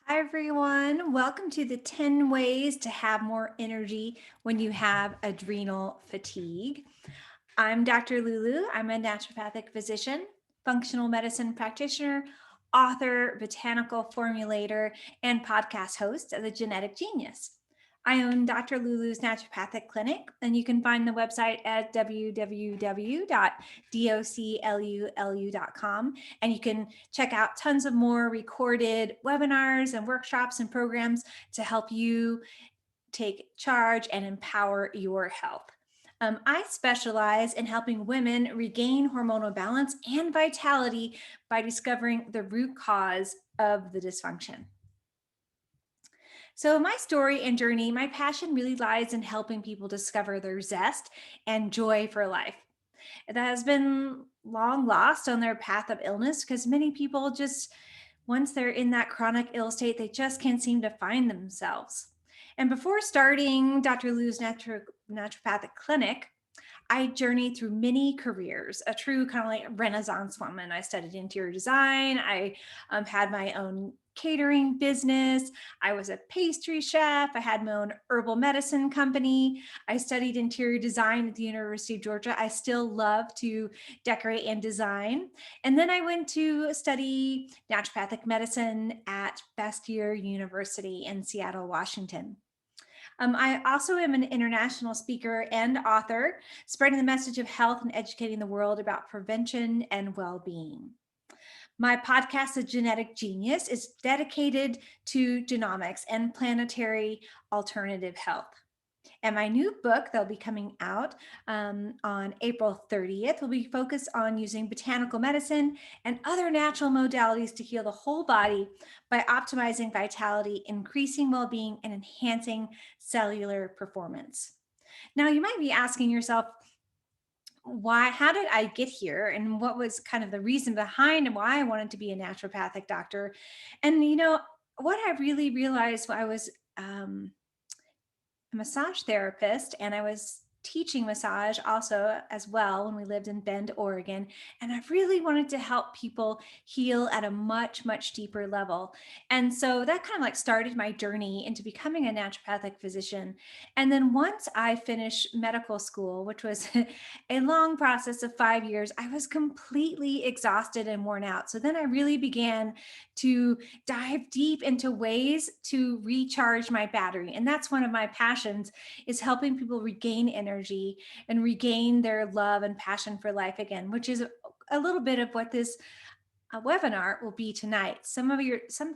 Hi, everyone. Welcome to the 10 ways to have more energy when you have adrenal fatigue. I'm Dr. LuLu. I'm a naturopathic physician, functional medicine practitioner, author, botanical formulator, and podcast host of The Genetic Genius. I own Dr. Lulu's Naturopathic Clinic, and you can find the website at www.doclulu.com. And you can check out tons of more recorded webinars and workshops and programs to help you take charge and empower your health. I specialize in helping women regain hormonal balance and vitality by discovering the root cause of the dysfunction. So, my story and journey, my passion really lies in helping people discover their zest and joy for life that has been long lost on their path of illness because many people just, once they're in that chronic ill state, they just can't seem to find themselves. And before starting Dr. Lou's naturopathic clinic, I journeyed through many careers, a true kind of like Renaissance woman. I studied interior design. I had my own catering business. I was a pastry chef. I had my own herbal medicine company. I studied interior design at the University of Georgia. I still love to decorate and design. And then I went to study naturopathic medicine at Bastyr University in Seattle, Washington. I also am an international speaker and author, spreading the message of health and educating the world about prevention and well being. My podcast, The Genetic Genius, is dedicated to genomics and planetary alternative health. And my new book that'll be coming out on April 30th will be focused on using botanical medicine and other natural modalities to heal the whole body by optimizing vitality, increasing well being, and enhancing cellular performance. Now, you might be asking yourself, how did I get here? And what was kind of the reason behind why I wanted to be a naturopathic doctor? And, what I really realized I was a massage therapist, and I was teaching massage also as well when we lived in Bend, Oregon. And I really wanted to help people heal at a much, much deeper level. And so that kind of like started my journey into becoming a naturopathic physician. And then once I finished medical school, which was a long process of 5 years, I was completely exhausted and worn out. So then I really began to dive deep into ways to recharge my battery. And that's one of my passions, is helping people regain energy and regain their love and passion for life again, which is a little bit of what this webinar will be tonight. Some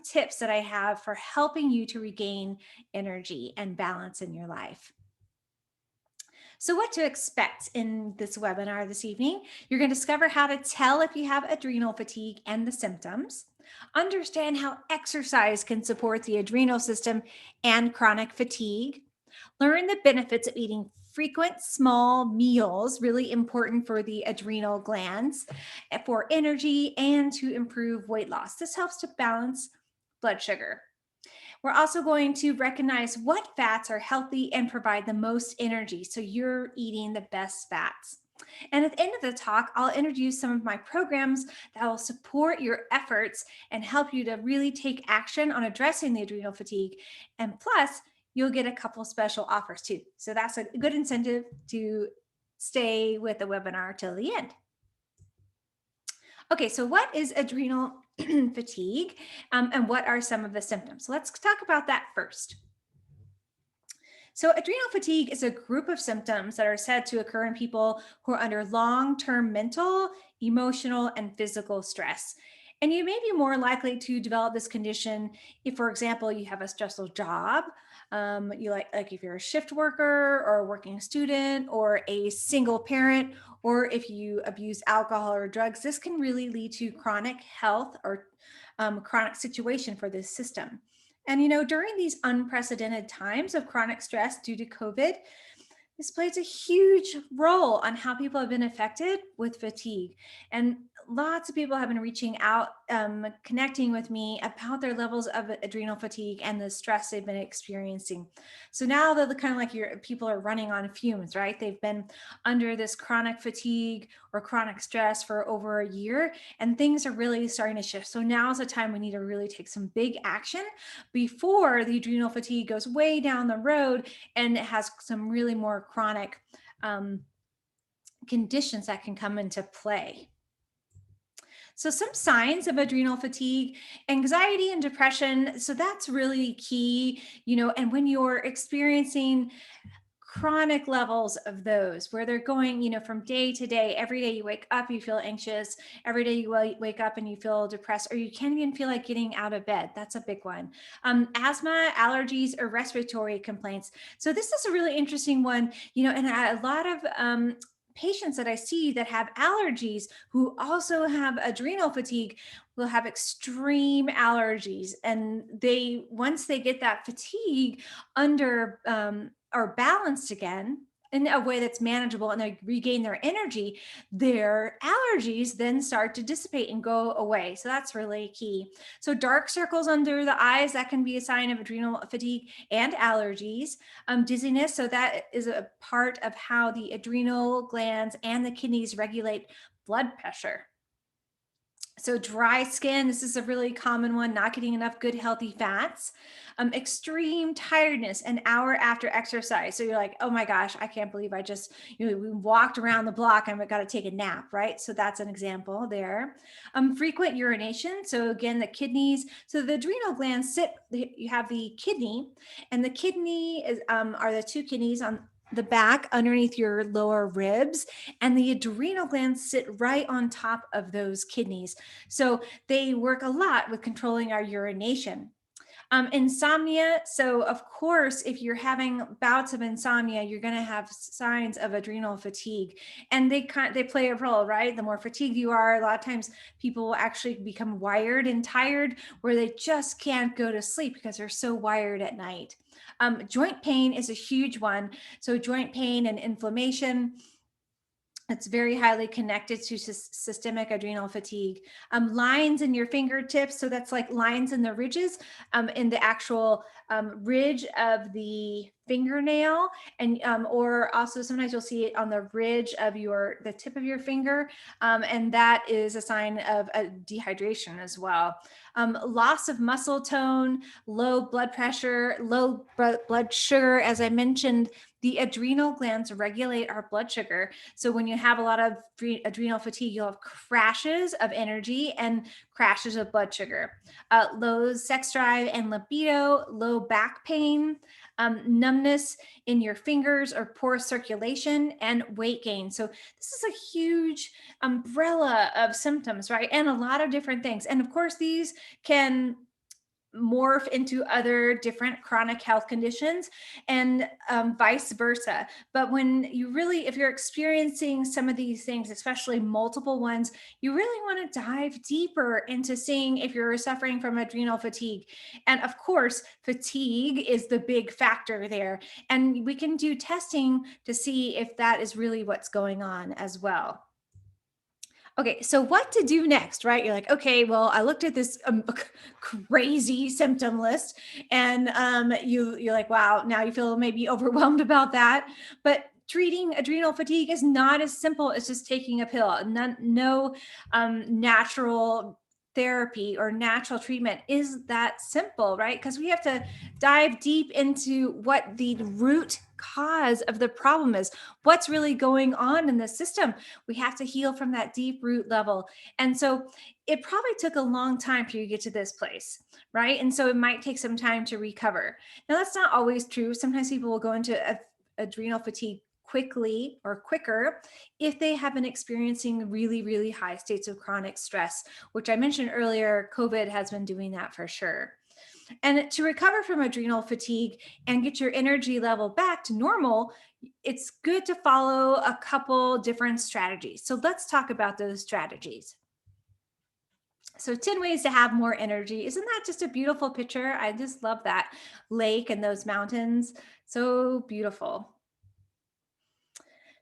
tips that I have for helping you to regain energy and balance in your life. So, what to expect in this webinar this evening? You're going to discover how to tell if you have adrenal fatigue and the symptoms, understand how exercise can support the adrenal system and chronic fatigue, learn the benefits of eating frequent small meals, really important for the adrenal glands, for energy and to improve weight loss. This helps to balance blood sugar. We're also going to recognize what fats are healthy and provide the most energy, so you're eating the best fats. And at the end of the talk, I'll introduce some of my programs that will support your efforts and help you to really take action on addressing the adrenal fatigue. And plus, you'll get a couple special offers too. So that's a good incentive to stay with the webinar till the end. Okay, so what is adrenal fatigue, and what are some of the symptoms? So let's talk about that first. So, adrenal fatigue is a group of symptoms that are said to occur in people who are under long term mental, emotional, and physical stress. And you may be more likely to develop this condition if, for example, you have a stressful job. You like if you're a shift worker or a working student or a single parent, or if you abuse alcohol or drugs. This can really lead to chronic health or chronic situation for this system. And during these unprecedented times of chronic stress due to COVID, this plays a huge role on how people have been affected with fatigue. And lots of people have been reaching out, connecting with me about their levels of adrenal fatigue and the stress they've been experiencing. So now that the kind of like your people are running on fumes, right? They've been under this chronic fatigue or chronic stress for over a year, and things are really starting to shift. So now is the time we need to really take some big action before the adrenal fatigue goes way down the road and it has some really more chronic conditions that can come into play. So, some signs of adrenal fatigue, anxiety and depression. So, that's really key, and when you're experiencing chronic levels of those where they're going, from day to day, every day you wake up, you feel anxious, every day you wake up and you feel depressed, or you can't even feel like getting out of bed. That's a big one. Asthma, allergies, or respiratory complaints. So, this is a really interesting one, and a lot of patients that I see that have allergies who also have adrenal fatigue will have extreme allergies. And once they get that fatigue under or balanced again in a way that's manageable and they regain their energy, their allergies then start to dissipate and go away. So that's really key. So dark circles under the eyes, that can be a sign of adrenal fatigue and allergies. Dizziness, so that is a part of how the adrenal glands and the kidneys regulate blood pressure. So dry skin, this is a really common one, not getting enough good healthy fats. Extreme tiredness an hour after exercise. So you're like, oh my gosh, I can't believe I just, we walked around the block and we got to take a nap, right? So that's an example there. Frequent urination. So again, the kidneys, so the adrenal glands you have the kidney, and the kidney are the two kidneys on the back underneath your lower ribs, and the adrenal glands sit right on top of those kidneys. So they work a lot with controlling our urination. Insomnia. So, of course, if you're having bouts of insomnia, you're going to have signs of adrenal fatigue, and they play a role, right? The more fatigued you are, a lot of times people will actually become wired and tired, where they just can't go to sleep because they're so wired at night. Joint pain is a huge one. So, joint pain and inflammation, it's very highly connected to systemic adrenal fatigue. Lines in your fingertips, so that's like lines in the ridges, in the actual ridge of the fingernail, and or also sometimes you'll see it on the ridge of the tip of your finger, and that is a sign of a dehydration as well. Loss of muscle tone, low blood pressure, low blood sugar, as I mentioned. The adrenal glands regulate our blood sugar. So when you have a lot of adrenal fatigue, you'll have crashes of energy and crashes of blood sugar. Low sex drive and libido, low back pain, numbness in your fingers or poor circulation, and weight gain. So this is a huge umbrella of symptoms, right? And a lot of different things. And of course, these can morph into other different chronic health conditions, and vice versa. But if you're experiencing some of these things, especially multiple ones, you really want to dive deeper into seeing if you're suffering from adrenal fatigue. And of course, fatigue is the big factor there. And we can do testing to see if that is really what's going on as well. Okay, so what to do next, right? You're like, okay, well, I looked at this crazy symptom list, and you're like, wow, now you feel maybe overwhelmed about that. But treating adrenal fatigue is not as simple as just taking a pill. No natural therapy or natural treatment is that simple, right? Because we have to dive deep into what the root cause of the problem is, what's really going on in the system. We have to heal from that deep root level. And so it probably took a long time for you to get to this place, right? And so it might take some time to recover. Now, that's not always true. Sometimes people will go into adrenal fatigue quickly or quicker if they have been experiencing really, really high states of chronic stress, which I mentioned earlier. COVID has been doing that for sure. And to recover from adrenal fatigue and get your energy level back to normal, it's good to follow a couple different strategies. So let's talk about those strategies. So 10 ways to have more energy. Isn't that just a beautiful picture? I just love that lake and those mountains. So beautiful.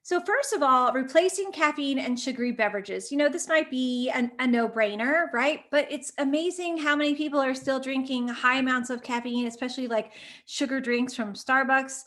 So, first of all, replacing caffeine and sugary beverages. This might be a no brainer, right? But it's amazing how many people are still drinking high amounts of caffeine, especially like sugar drinks from Starbucks,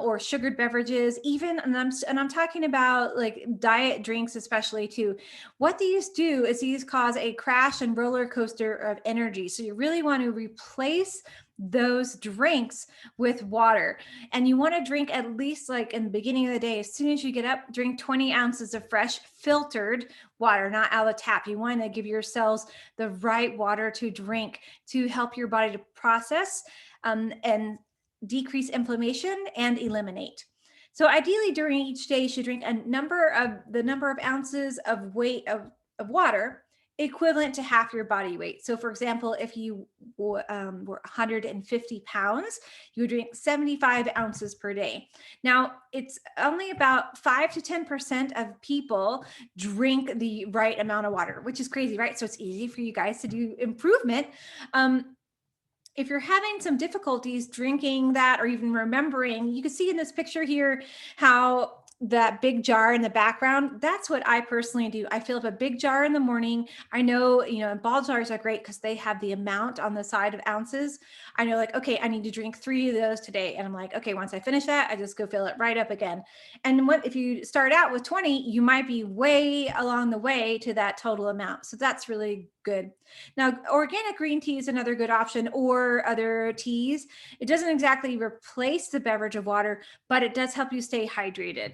or sugared beverages, even. And I'm talking about like diet drinks, especially too. What these do is these cause a crash and roller coaster of energy. So, you really want to replace those drinks with water. And you want to drink at least like in the beginning of the day, as soon as you get up, drink 20 ounces of fresh filtered water, not out of tap. You want to give your cells the right water to drink to help your body to process, and decrease inflammation and eliminate. So ideally during each day, you should drink the number of ounces of weight of water equivalent to half your body weight. So for example, if you were 150 pounds, you would drink 75 ounces per day. Now, it's only about 5 to 10% of people drink the right amount of water, which is crazy, right? So it's easy for you guys to do improvement. If you're having some difficulties drinking that or even remembering, you can see in this picture here how that big jar in the background, that's what I personally do. I fill up a big jar in the morning. I know, and ball jars are great because they have the amount on the side of ounces. I know, like, okay, I need to drink 3 of those today. And I'm like, okay, once I finish that, I just go fill it right up again. And what if you start out with 20, you might be way along the way to that total amount. So that's really good. Now, organic green tea is another good option, or other teas. It doesn't exactly replace the beverage of water, but it does help you stay hydrated.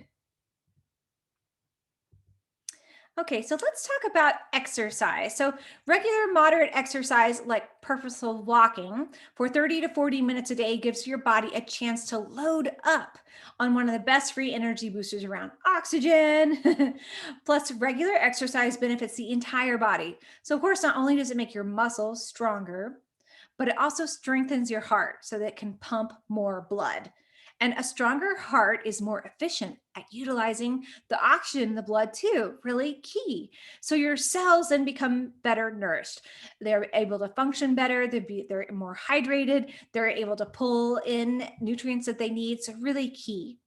Okay, so let's talk about exercise. So, regular moderate exercise like purposeful walking for 30 to 40 minutes a day gives your body a chance to load up on one of the best free energy boosters around, oxygen. Plus, regular exercise benefits the entire body. So, of course, not only does it make your muscles stronger, but it also strengthens your heart so that it can pump more blood. And a stronger heart is more efficient at utilizing the oxygen in the blood, too. Really key. So your cells then become better nourished. They're able to function better. They're more hydrated. They're able to pull in nutrients that they need. So, really key.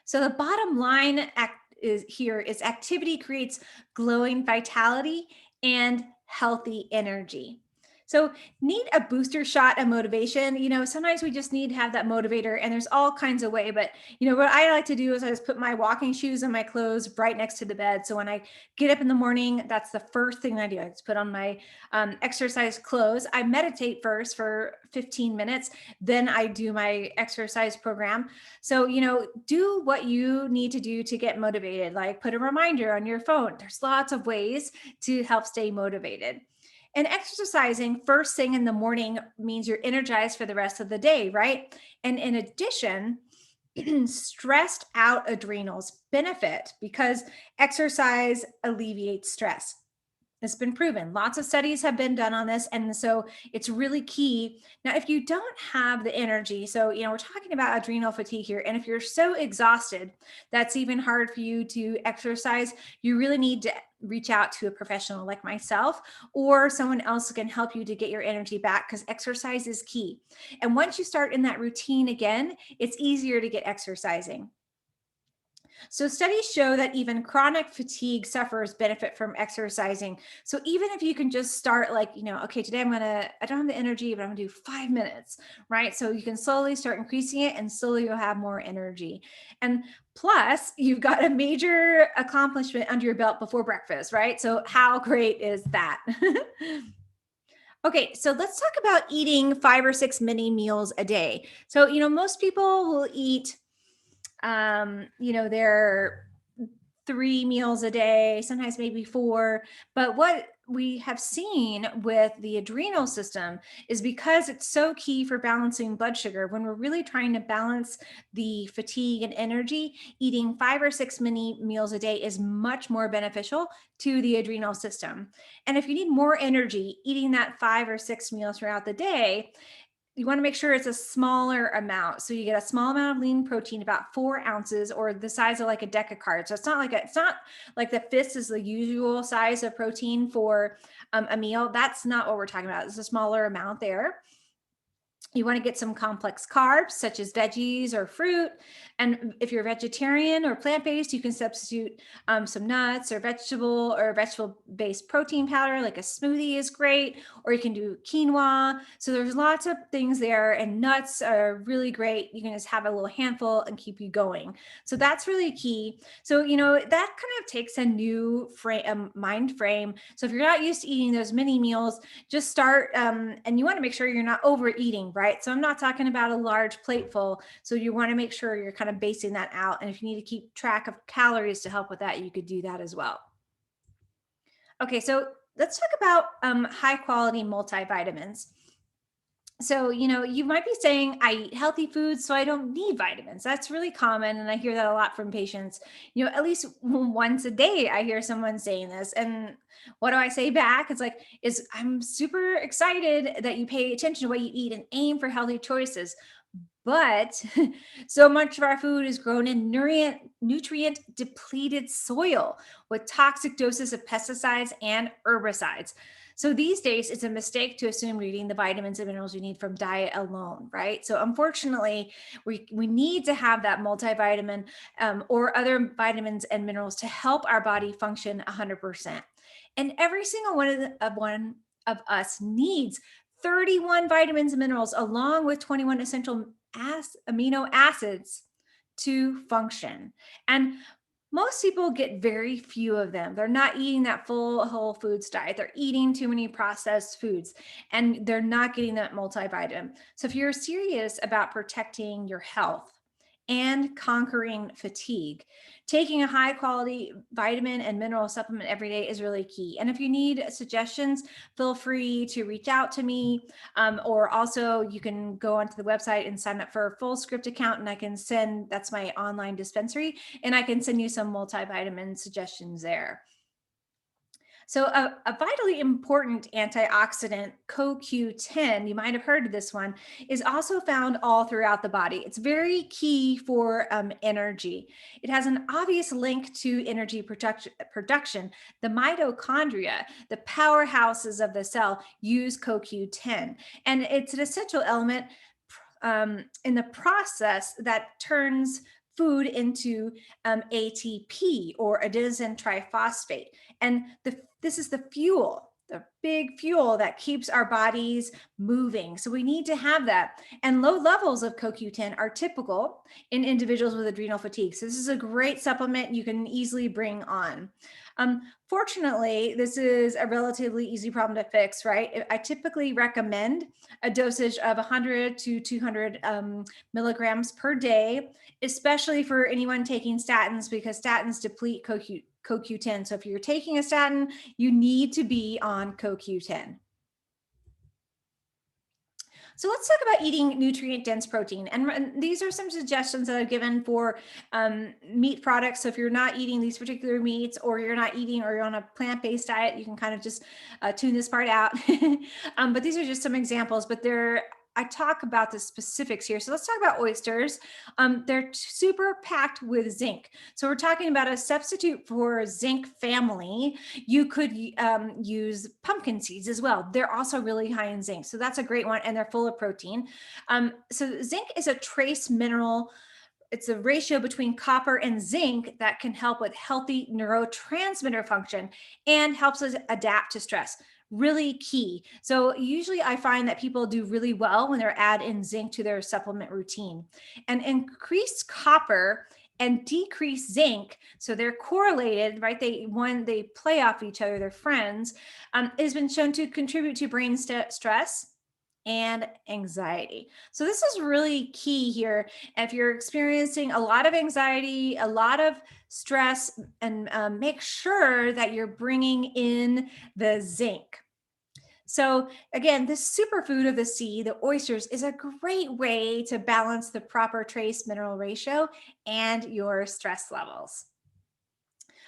So the bottom line is activity creates glowing vitality and healthy energy. So need a booster shot of motivation. Sometimes we just need to have that motivator, and there's all kinds of way. But what I like to do is I just put my walking shoes and my clothes right next to the bed. So when I get up in the morning, that's the first thing I do. I just put on my exercise clothes. I meditate first for 15 minutes, then I do my exercise program. So, do what you need to do to get motivated, like put a reminder on your phone. There's lots of ways to help stay motivated. And exercising first thing in the morning means you're energized for the rest of the day, right? And in addition, stressed out adrenals benefit because exercise alleviates stress. It's been proven. Lots of studies have been done on this. And so it's really key. Now, if you don't have the energy, so, we're talking about adrenal fatigue here. And if you're so exhausted, that's even hard for you to exercise, you really need to reach out to a professional like myself or someone else who can help you to get your energy back, because exercise is key. And once you start in that routine again, it's easier to get exercising. So studies show that even chronic fatigue sufferers benefit from exercising. So even if you can just start like, okay, today I don't have the energy, but I'm gonna do 5 minutes, right? So you can slowly start increasing it, and slowly you'll have more energy. And plus you've got a major accomplishment under your belt before breakfast, right? So how great is that? Okay, so let's talk about eating 5 or 6 mini meals a day. So, most people will eat they're 3 meals a day, sometimes maybe 4. But what we have seen with the adrenal system is because it's so key for balancing blood sugar, when we're really trying to balance the fatigue and energy, eating 5 or 6 mini meals a day is much more beneficial to the adrenal system. And if you need more energy, eating that 5 or 6 meals throughout the day, you want to make sure it's a smaller amount. So you get a small amount of lean protein, about 4 ounces, or the size of like a deck of cards. So it's not like the fist is the usual size of protein for a meal. That's not what we're talking about. It's a smaller amount there. You want to get some complex carbs, such as veggies or fruit. And if you're vegetarian or plant-based, you can substitute some nuts or vegetable-based protein powder, like a smoothie is great, or you can do quinoa. So there's lots of things there, and nuts are really great. You can just have a little handful and keep you going. So that's really key. So, that kind of takes a new mind frame. So if you're not used to eating those mini meals, just start, and you want to make sure you're not overeating, right? So I'm not talking about a large plateful. So you want to make sure you're kind of basing that out. And if you need to keep track of calories to help with that, you could do that as well. Okay, so let's talk about high quality multivitamins. So, you might be saying, I eat healthy foods, so I don't need vitamins. That's really common. And I hear that a lot from patients. At least once a day, I hear someone saying this. And what do I say back? It's like, I'm super excited that you pay attention to what you eat and aim for healthy choices. But so much of our food is grown in nutrient depleted soil with toxic doses of pesticides and herbicides. So these days, it's a mistake to assume we're eating the vitamins and minerals we need from diet alone, right? So unfortunately, we need to have that multivitamin or other vitamins and minerals to help our body function 100%. And every single one of us needs 31 vitamins and minerals along with 21 essential amino acids to function. And most people get very few of them. They're not eating that full whole foods diet. They're eating too many processed foods and they're not getting that multivitamin. So if you're serious about protecting your health and conquering fatigue, taking a high quality vitamin and mineral supplement every day is really key. And if you need suggestions, feel free to reach out to me. Or also, you can go onto the website and sign up for a full script account, and that's my online dispensary, and I can send you some multivitamin suggestions there. So, a vitally important antioxidant, CoQ10, you might have heard of this one, is also found all throughout the body. It's very key for energy. It has an obvious link to energy production. The mitochondria, the powerhouses of the cell, use CoQ10, and it's an essential element in the process that turns food into ATP, or adenosine triphosphate. And this is the big fuel that keeps our bodies moving. So we need to have that. And low levels of CoQ10 are typical in individuals with adrenal fatigue. So this is a great supplement you can easily bring on. Fortunately, this is a relatively easy problem to fix, right? I typically recommend a dosage of 100 to 200 milligrams per day, especially for anyone taking statins, because statins deplete CoQ10. So if you're taking a statin, you need to be on CoQ10. So let's talk about eating nutrient dense protein. And these are some suggestions that I've given for meat products. So if you're not eating these particular meats, or you're not eating, or you're on a plant based diet, you can kind of just tune this part out. But these are just some examples, but I talk about the specifics here. So let's talk about oysters. They're super packed with zinc. So we're talking about a substitute for zinc family. You could use pumpkin seeds as well. They're also really high in zinc. So that's a great one. And they're full of protein. So zinc is a trace mineral. It's a ratio between copper and zinc that can help with healthy neurotransmitter function and helps us adapt to stress. Really key. So usually I find that people do really well when they're add in zinc to their supplement routine. And increased copper and decreased zinc, so they're correlated, right? They play off each other, they're friends. Has been shown to contribute to brain stress and anxiety. So this is really key here. If you're experiencing a lot of anxiety, a lot of stress, and make sure that you're bringing in the zinc. So again, this superfood of the sea, the oysters, is a great way to balance the proper trace mineral ratio and your stress levels.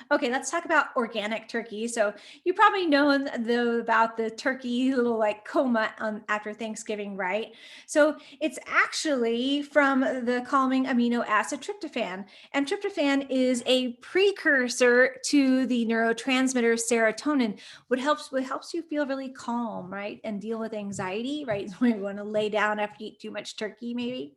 Okay, let's talk about organic turkey. So you probably know about the turkey little like coma after Thanksgiving, right? So it's actually from the calming amino acid tryptophan, and tryptophan is a precursor to the neurotransmitter serotonin, what helps you feel really calm, right, and deal with anxiety, right? When you want to lay down after you eat too much turkey, maybe.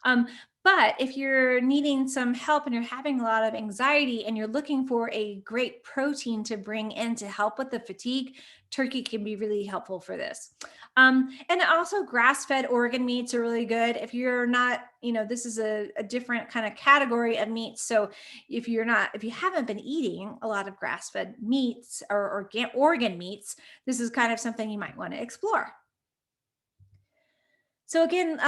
Um, but if you're needing some help and you're having a lot of anxiety and you're looking for a great protein to bring in to help with the fatigue, turkey can be really helpful for this. And also, grass fed organ meats are really good. If you're not, this is a different kind of category of meats. So if you haven't been eating a lot of grass fed meats or organ meats, this is kind of something you might want to explore. So again,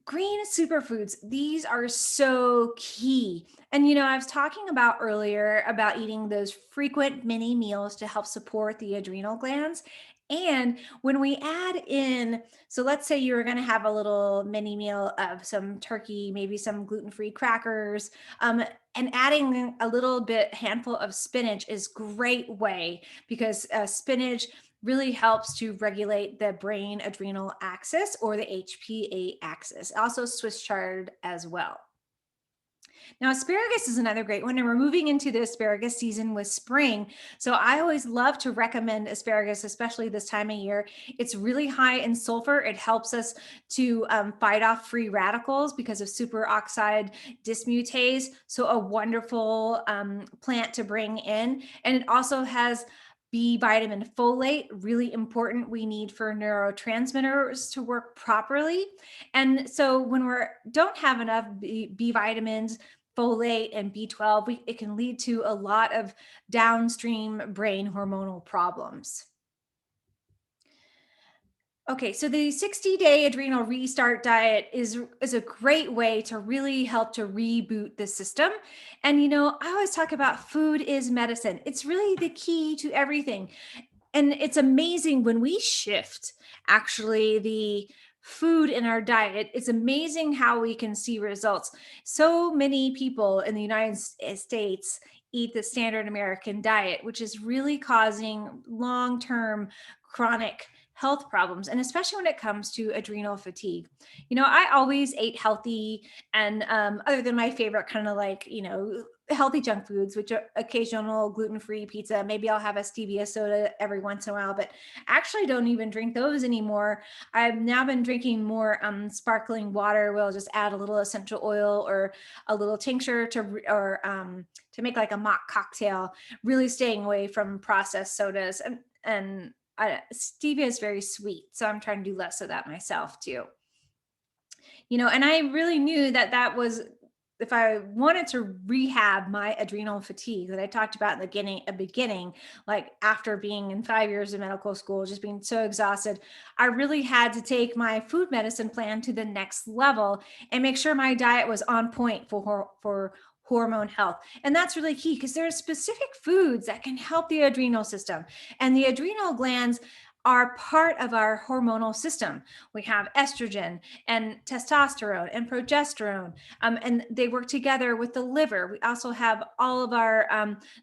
green superfoods, these are so key. And I was talking about earlier about eating those frequent mini meals to help support the adrenal glands. And when we add in, so let's say you're going to have a little mini meal of some turkey, maybe some gluten-free crackers, and adding a little bit handful of spinach is great way because spinach really helps to regulate the brain adrenal axis or the HPA axis, also Swiss chard as well. Now, asparagus is another great one, and we're moving into the asparagus season with spring. So I always love to recommend asparagus, especially this time of year. It's really high in sulfur. It helps us to fight off free radicals because of superoxide dismutase. So a wonderful plant to bring in. And it also has B vitamin folate, really important, we need for neurotransmitters to work properly. And so when we're don't have enough B vitamins, folate and B12, it can lead to a lot of downstream brain hormonal problems. Okay, so the 60-day adrenal restart diet is a great way to really help to reboot the system. And I always talk about food is medicine. It's really the key to everything. And it's amazing when we shift actually the food in our diet. It's amazing how we can see results. So many people in the States eat the standard American diet, which is really causing long-term chronic health problems, and especially when it comes to adrenal fatigue. I always ate healthy, and other than my favorite kind of like, healthy junk foods, which are occasional gluten-free pizza. Maybe I'll have a stevia soda every once in a while, but actually don't even drink those anymore. I've now been drinking more sparkling water. We'll just add a little essential oil or a little tincture to make like a mock cocktail. Really staying away from processed sodas, and stevia is very sweet, so I'm trying to do less of that myself too. And I really knew that was, if I wanted to rehab my adrenal fatigue that I talked about in the beginning, like after being in 5 years of medical school, just being so exhausted, I really had to take my food medicine plan to the next level and make sure my diet was on point for hormone health. And that's really key because there are specific foods that can help the adrenal system. And the adrenal glands are part of our hormonal system. We have estrogen and testosterone and progesterone, and they work together with the liver. We also have all of our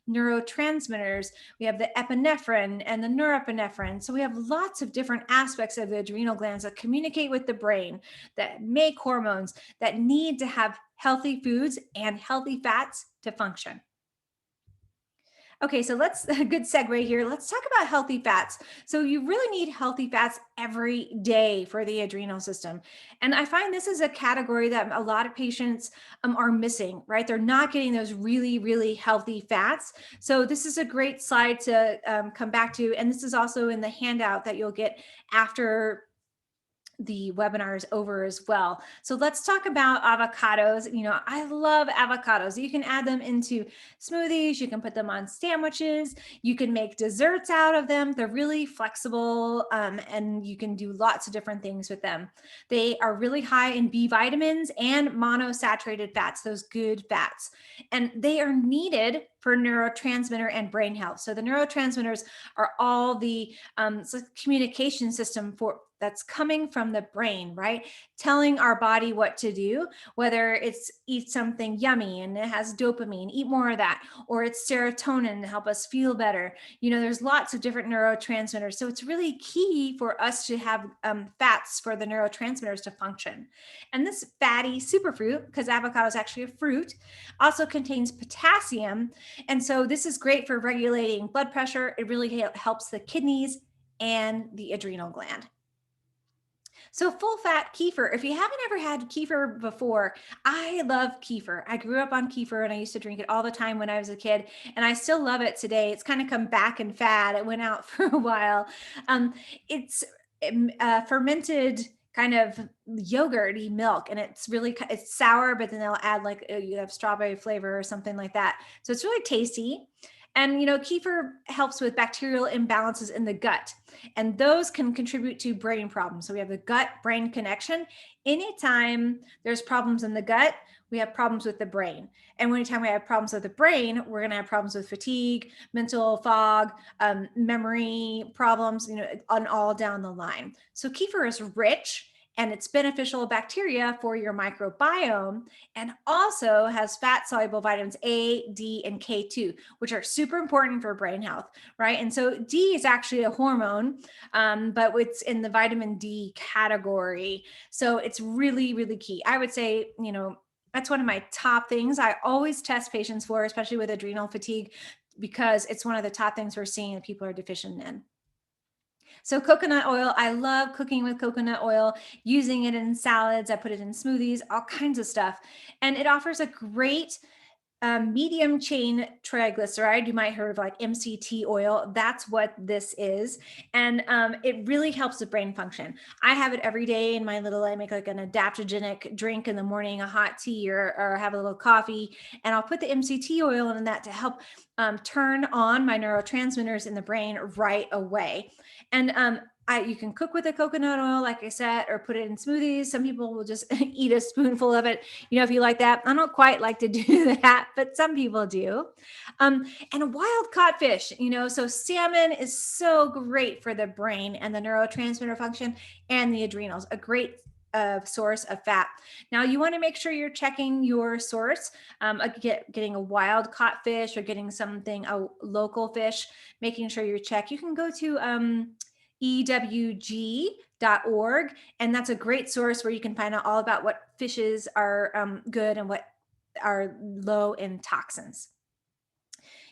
neurotransmitters. We have the epinephrine and the norepinephrine. So we have lots of different aspects of the adrenal glands that communicate with the brain, that make hormones, that need to have healthy foods and healthy fats to function. Okay, so let's a good segue here. Let's talk about healthy fats. So you really need healthy fats every day for the adrenal system. And I find this is a category that a lot of patients are missing, right? They're not getting those really, really healthy fats. So this is a great slide to come back to. And this is also in the handout that you'll get after the webinar is over as well. So let's talk about avocados. I love avocados. You can add them into smoothies. You can put them on sandwiches. You can make desserts out of them. They're really flexible, and you can do lots of different things with them. They are really high in B vitamins and monosaturated fats, those good fats. And they are needed for neurotransmitter and brain health. So the neurotransmitters are all the communication system that's coming from the brain, right? Telling our body what to do, whether it's eat something yummy and it has dopamine, eat more of that, or it's serotonin to help us feel better. There's lots of different neurotransmitters. So it's really key for us to have fats for the neurotransmitters to function. And this fatty superfruit, because avocado is actually a fruit, also contains potassium. And so this is great for regulating blood pressure. It really helps the kidneys and the adrenal gland. So full fat kefir, if you haven't ever had kefir before, I love kefir. I grew up on kefir and I used to drink it all the time when I was a kid, and I still love it today. It's kind of come back in fad. It went out for a while. It's fermented kind of yogurty milk, and it's sour, but then they'll add like you have strawberry flavor or something like that. So it's really tasty. And kefir helps with bacterial imbalances in the gut, and those can contribute to brain problems. So we have the gut brain connection. Anytime there's problems in the gut, we have problems with the brain. And anytime we have problems with the brain, we're going to have problems with fatigue, mental fog, memory problems, on all down the line. So kefir is rich and it's beneficial bacteria for your microbiome, and also has fat soluble vitamins A, D, and K2, which are super important for brain health, right? And so D is actually a hormone, but it's in the vitamin D category. So it's really, really key. I would say, that's one of my top things I always test patients for, especially with adrenal fatigue, because it's one of the top things we're seeing that people are deficient in. So coconut oil, I love cooking with coconut oil, using it in salads. I put it in smoothies, all kinds of stuff. And it offers a great medium chain triglyceride. You might heard of like MCT oil. That's what this is. And it really helps the brain function. I have it every day in I make like an adaptogenic drink in the morning, a hot tea or have a little coffee. And I'll put the MCT oil in that to help turn on my neurotransmitters in the brain right away. And you can cook with the coconut oil, like I said, or put it in smoothies. Some people will just eat a spoonful of it, if you like that. I don't quite like to do that, but some people do. And wild caught fish, so salmon is so great for the brain and the neurotransmitter function and the adrenals, a great source of fat. Now you want to make sure you're checking your source, getting a wild caught fish or getting a local fish, making sure you check. You can go to ewg.org, and that's a great source where you can find out all about what fishes are good and what are low in toxins.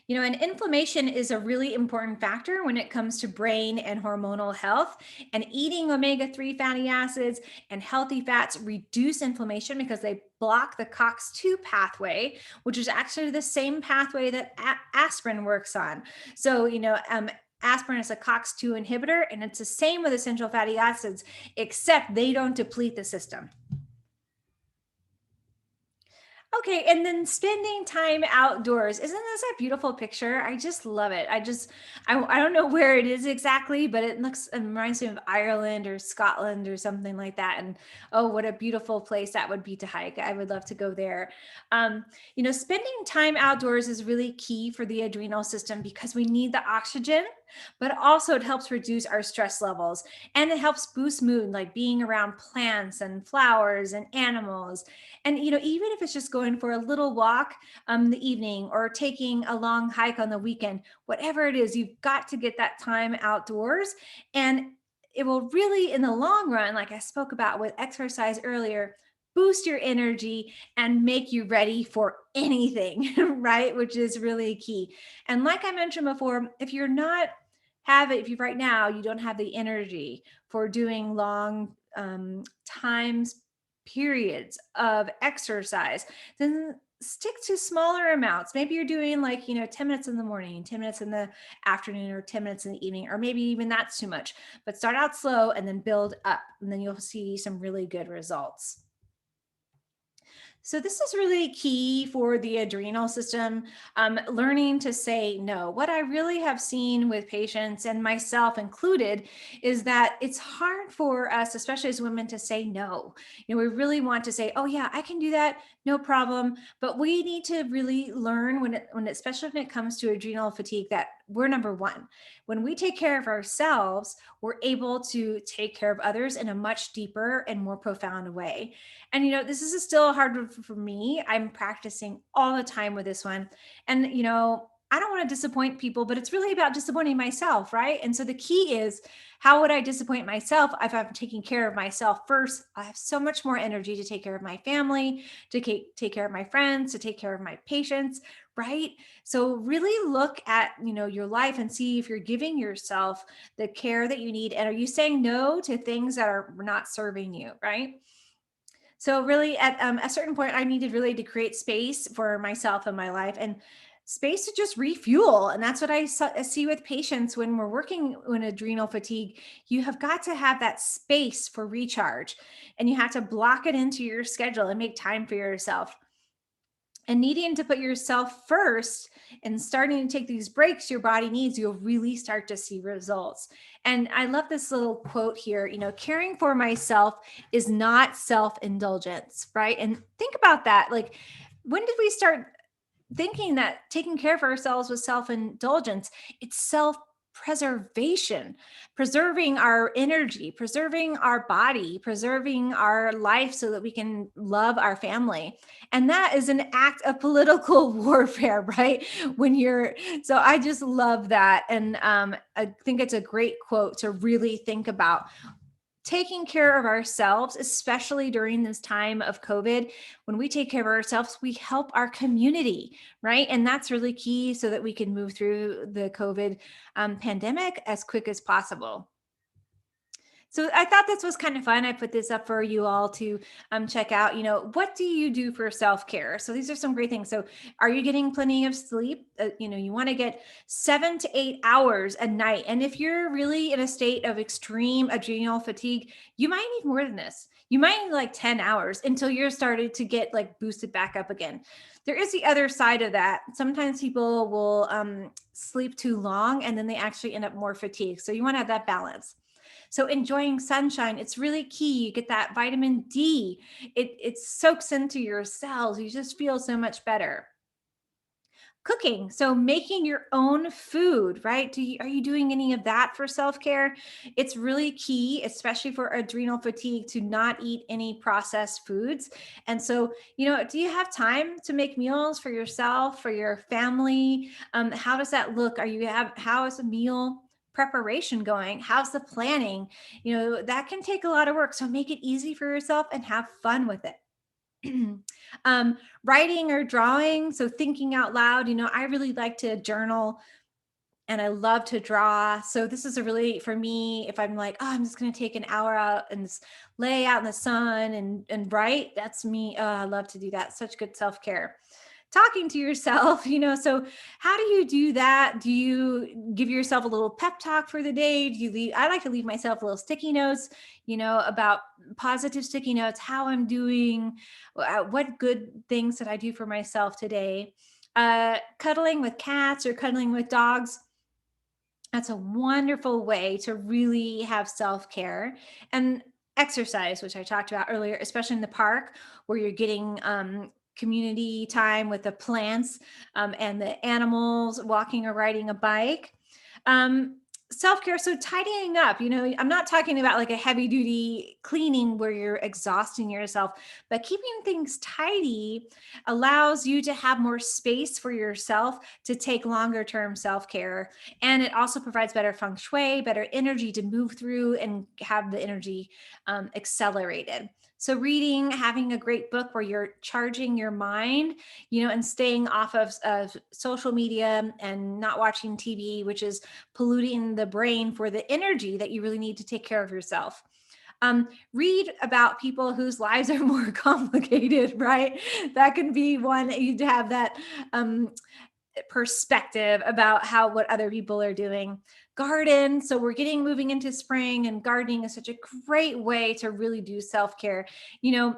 And inflammation is a really important factor when it comes to brain and hormonal health. And eating omega-3 fatty acids and healthy fats reduce inflammation because they block the COX-2 pathway, which is actually the same pathway that aspirin works on. So, aspirin is a COX-2 inhibitor, and it's the same with essential fatty acids, except they don't deplete the system. Okay, and then spending time outdoors. Isn't this a beautiful picture? I just love it. I don't know where it is exactly, but it reminds me of Ireland or Scotland or something like that. And oh, what a beautiful place that would be to hike. I would love to go there. Spending time outdoors is really key for the adrenal system because we need the oxygen, but also it helps reduce our stress levels, and it helps boost mood, like being around plants and flowers and animals. And even if it's just going for a little walk in the evening or taking a long hike on the weekend, whatever it is, you've got to get that time outdoors. And it will really, in the long run, like I spoke about with exercise earlier, boost your energy and make you ready for anything, right? Which is really key. And like I mentioned before, if you right now you don't have the energy for doing long times periods of exercise, then stick to smaller amounts. Maybe you're doing 10 minutes in the morning, 10 minutes in the afternoon, or 10 minutes in the evening, or maybe even that's too much. But start out slow and then build up, and then you'll see some really good results. So this is really key for the adrenal system, learning to say no. What I really have seen with patients, and myself included, is that it's hard for us, especially as women, to say no. We really want to say, "Oh yeah, I can do that, no problem." But we need to really learn especially when it comes to adrenal fatigue, that we're number one. When we take care of ourselves, we're able to take care of others in a much deeper and more profound way. And, this is still hard for me. I'm practicing all the time with this one. And, I don't want to disappoint people, but it's really about disappointing myself, right? And so the key is, how would I disappoint myself if I'm taking care of myself first? I have so much more energy to take care of my family, to take care of my friends, to take care of my patients, right? So really look at, your life and see if you're giving yourself the care that you need, and are you saying no to things that are not serving you, right? So really at a certain point, I needed really to create space for myself in my life, and space to just refuel. And that's what I see with patients when we're working in adrenal fatigue. You have got to have that space for recharge, and you have to block it into your schedule and make time for yourself. And needing to put yourself first and starting to take these breaks your body needs, you'll really start to see results. And I love this little quote here, caring for myself is not self-indulgence, right? And think about that. Like, when did we start thinking that taking care of ourselves was self-indulgence? It's self-preservation, preserving our energy, preserving our body, preserving our life so that we can love our family. And that is an act of political warfare, right? When you're So I just love that. And I think it's a great quote to really think about. Taking care of ourselves, especially during this time of COVID, when we take care of ourselves, we help our community, right? And that's really key so that we can move through the COVID pandemic as quick as possible. So I thought this was kind of fun. I put this up for you all to check out. What do you do for self care? So these are some great things. So, are you getting plenty of sleep? You want to get 7 to 8 hours a night. And if you're really in a state of extreme adrenal fatigue, you might need more than this. You might need like 10 hours until you're started to get like boosted back up again. There is the other side of that. Sometimes people will sleep too long and then they actually end up more fatigued. So you want to have that balance. So enjoying sunshine, it's really key. You get that vitamin D. It soaks into your cells. You just feel so much better. Cooking, so making your own food, right? Are you doing any of that for self-care? It's really key, especially for adrenal fatigue, to not eat any processed foods. And so, do you have time to make meals for yourself, for your family? How does that look? How is the meal preparation going? How's the planning? That can take a lot of work. So make it easy for yourself and have fun with it. Writing or drawing, so thinking out loud. I really like to journal and I love to draw. So this is a really, for me, if I'm like, oh, I'm just going to take an hour out and just lay out in the sun and write, that's me. Oh, I love to do that. Such good self-care. Talking to yourself, so how do you do that? Do you give yourself a little pep talk for the day? I like to leave myself little sticky notes, about positive sticky notes, how I'm doing, what good things did I do for myself today? Cuddling with cats or cuddling with dogs, that's a wonderful way to really have self care. And exercise, which I talked about earlier, especially in the park where you're getting community time with the plants and the animals, walking or riding a bike. Um, Self care, so tidying up, I'm not talking about like a heavy duty cleaning where you're exhausting yourself, but keeping things tidy allows you to have more space for yourself to take longer term self care. And it also provides better feng shui, better energy to move through and have the energy accelerated. So reading, having a great book where you're charging your mind, and staying off of social media and not watching TV, which is polluting the brain for the energy that you really need to take care of yourself. Read about people whose lives are more complicated, right? That can be one that you have that perspective about what other people are doing. Garden, so we're getting moving into spring, and gardening is such a great way to really do self-care. you know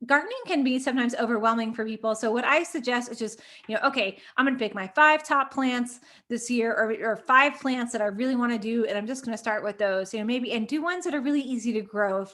Gardening can be sometimes overwhelming for people. So what I suggest is just, okay, I'm going to pick my 5 top plants this year, or 5 plants that I really want to do. And I'm just going to start with those, maybe, and do ones that are really easy to grow.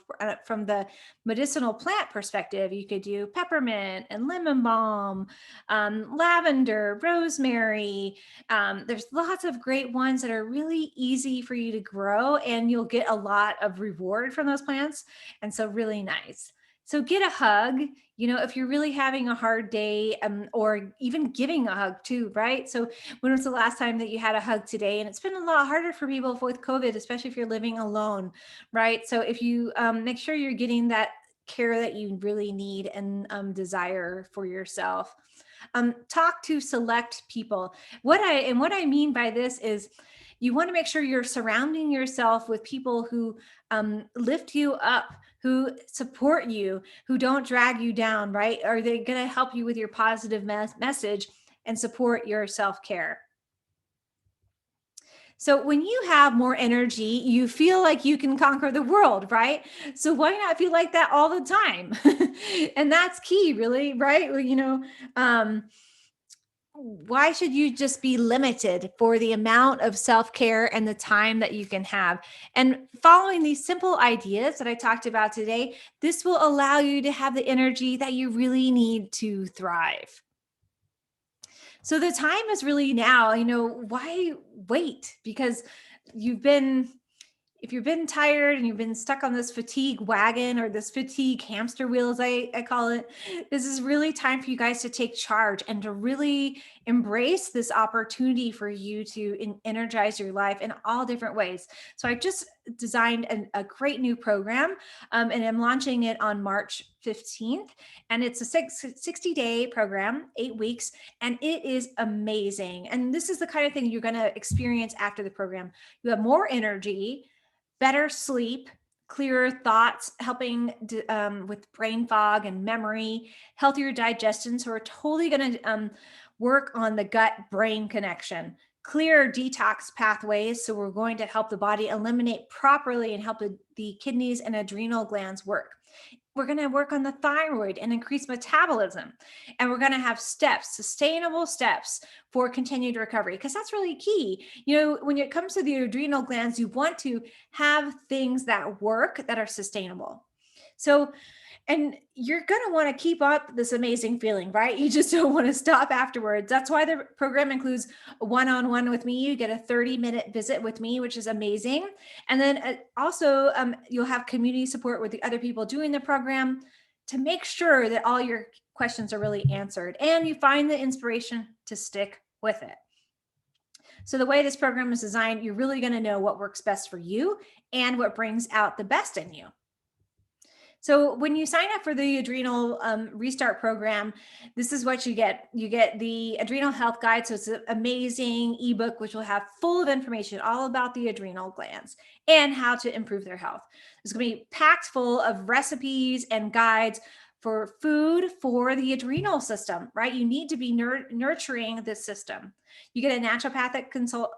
From the medicinal plant perspective, you could do peppermint and lemon balm, lavender, rosemary. There's lots of great ones that are really easy for you to grow, and you'll get a lot of reward from those plants. And so really nice. So get a hug, if you're really having a hard day, or even giving a hug too, right? So when was the last time that you had a hug today? And it's been a lot harder for people with COVID, especially if you're living alone, right? So if you make sure you're getting that care that you really need and desire for yourself. Talk to select people. What I mean by this is, you want to make sure you're surrounding yourself with people who lift you up, who support you, who don't drag you down, right? Are they going to help you with your positive message and support your self-care? So when you have more energy, you feel like you can conquer the world, right? So why not feel like that all the time? And that's key, really, right? Well, why should you just be limited for the amount of self-care and the time that you can have? And following these simple ideas that I talked about today, this will allow you to have the energy that you really need to thrive. So the time is really now. Why wait? Because you've been if you've been tired and you've been stuck on this fatigue wagon, or this fatigue hamster wheel, as I call it, this is really time for you guys to take charge and to really embrace this opportunity for you to energize your life in all different ways. So I just designed a great new program, and I'm launching it on March 15th. And it's a 60-day program, 8 weeks, and it is amazing. And this is the kind of thing you're going to experience after the program. You have more energy, better sleep, clearer thoughts, helping with brain fog and memory, healthier digestion. So we're totally going to work on the gut brain connection, clearer detox pathways. So we're going to help the body eliminate properly and help the kidneys and adrenal glands work. We're going to work on the thyroid and increase metabolism. And we're going to have steps, sustainable steps for continued recovery, because that's really key. When it comes to the adrenal glands, you want to have things that work, that are sustainable. So, and you're going to want to keep up this amazing feeling, right? You just don't want to stop afterwards. That's why the program includes a one-on-one with me. You get a 30-minute visit with me, which is amazing. And then also, you'll have community support with the other people doing the program to make sure that all your questions are really answered and you find the inspiration to stick with it. So the way this program is designed, you're really going to know what works best for you and what brings out the best in you. So when you sign up for the Adrenal Restart program, this is what you get. You get the Adrenal Health Guide. So it's an amazing ebook, which will have full of information all about the adrenal glands and how to improve their health. It's going to be packed full of recipes and guides for food for the adrenal system, right? You need to be nurturing this system. You get a naturopathic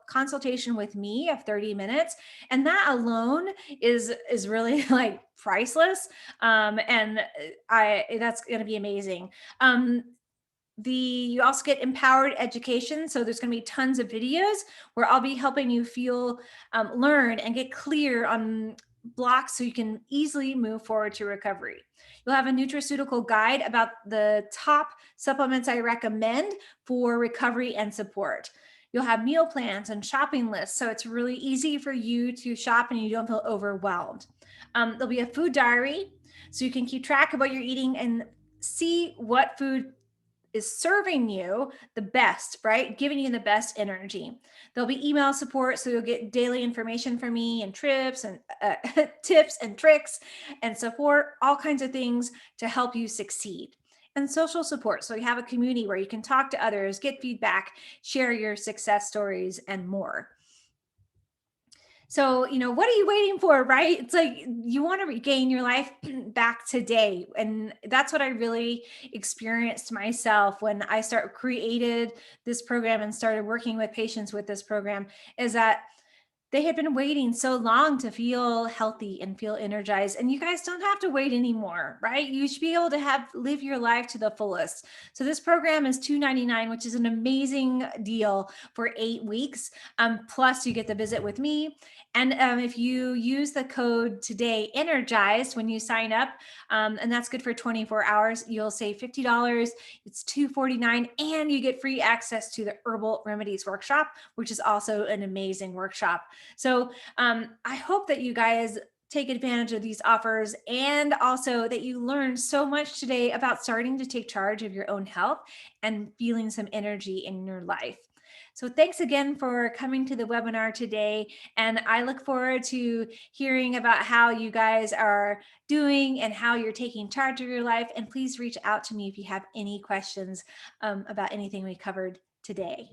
consultation with me of 30 minutes. And that alone is really like priceless. And that's going to be amazing. You also get empowered education. So there's going to be tons of videos where I'll be helping you learn and get clear on blocks so you can easily move forward to recovery. You'll have a nutraceutical guide about the top supplements I recommend for recovery and support. You'll have meal plans and shopping lists, so it's really easy for you to shop and you don't feel overwhelmed. There'll be a food diary, so you can keep track of what you're eating and see what food is serving you the best, right? Giving you the best energy. There'll be email support, so you'll get daily information from me and trips and tips and tricks and support, all kinds of things to help you succeed. And social support, so you have a community where you can talk to others, get feedback, share your success stories, and more. So, what are you waiting for, right? It's like you want to regain your life back today. And that's what I really experienced myself when I created this program and started working with patients with this program, is that they had been waiting so long to feel healthy and feel energized. And you guys don't have to wait anymore, right? You should be able to live your life to the fullest. So this program is $299, which is an amazing deal for 8 weeks. Plus, you get the visit with me. And if you use the code today, energized, when you sign up, and that's good for 24 hours, you'll save $50. It's $249, and you get free access to the herbal remedies workshop, which is also an amazing workshop. So I hope that you guys take advantage of these offers, and also that you learned so much today about starting to take charge of your own health and feeling some energy in your life. So thanks again for coming to the webinar today. And I look forward to hearing about how you guys are doing and how you're taking charge of your life. And please reach out to me if you have any questions about anything we covered today.